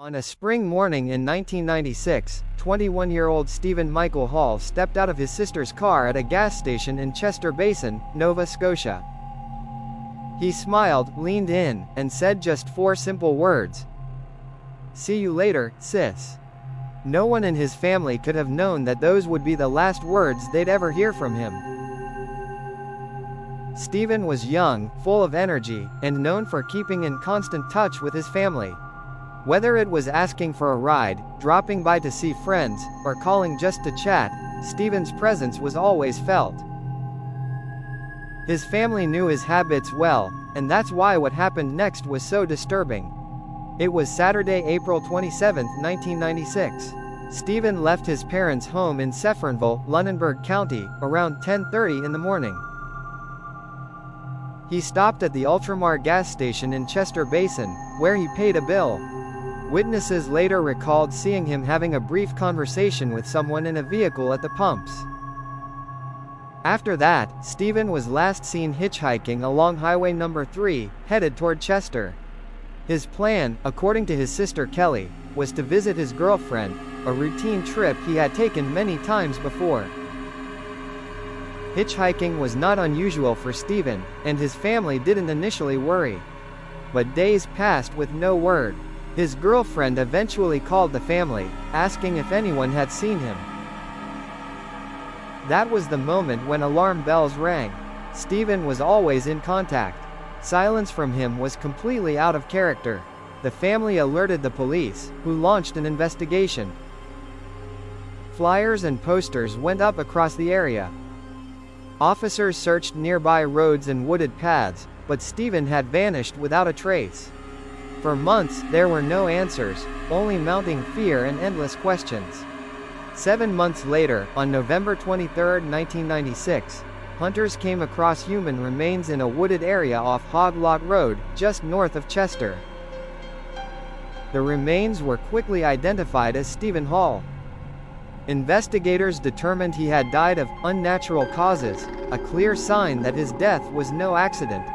On a spring morning in 1996, 21-year-old Stephen Michael Hall stepped out of his sister's car at a gas station in Chester Basin, Nova Scotia. He smiled, leaned in, and said just 4 simple words. "See you later, sis." No one in his family could have known that those would be the last words they'd ever hear from him. Steven was young, full of energy, and known for keeping in constant touch with his family. Whether it was asking for a ride, dropping by to see friends, or calling just to chat, Steven's presence was always felt. His family knew his habits well, and that's why what happened next was so disturbing. It was Saturday, April 27, 1996. Steven left his parents' home in Seffernville, Lunenburg County, around 10:30 in the morning. He stopped at the Ultramar gas station in Chester Basin, where he paid a bill. Witnesses later recalled seeing him having a brief conversation with someone in a vehicle at the pumps. After that, Steven was last seen hitchhiking along Highway Number 3, headed toward Chester. His plan, according to his sister Kelly, was to visit his girlfriend, a routine trip he had taken many times before. Hitchhiking was not unusual for Steven, and his family didn't initially worry. But days passed with no word. His girlfriend eventually called the family, asking if anyone had seen him. That was the moment when alarm bells rang. Steven was always in contact. Silence from him was completely out of character. The family alerted the police, who launched an investigation. Flyers and posters went up across the area. Officers searched nearby roads and wooded paths, but Steven had vanished without a trace. For months, there were no answers, only mounting fear and endless questions. 7 months later, on November 23, 1996, hunters came across human remains in a wooded area off Hog Lot Road, just north of Chester. The remains were quickly identified as Steven Hall. Investigators determined he had died of unnatural causes, a clear sign that his death was no accident.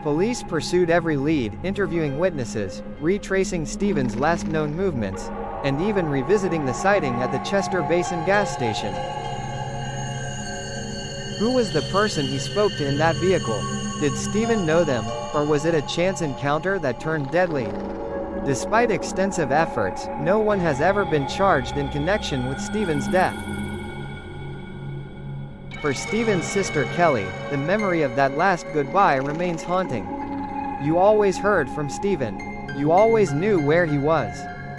Police pursued every lead, interviewing witnesses, retracing Steven's last known movements, and even revisiting the sighting at the Chester Basin gas station. Who was the person he spoke to in that vehicle? Did Steven know them, or was it a chance encounter that turned deadly? Despite extensive efforts, no one has ever been charged in connection with Steven's death. For Steven's sister Kelly, the memory of that last goodbye remains haunting. "You always heard from Steven. You always knew where he was.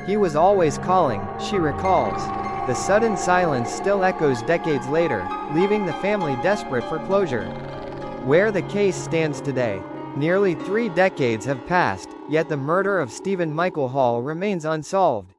He was always calling," she recalls. The sudden silence still echoes decades later, leaving the family desperate for closure. Where the case stands today, nearly 3 decades have passed, yet the murder of Stephen Michael Hall remains unsolved.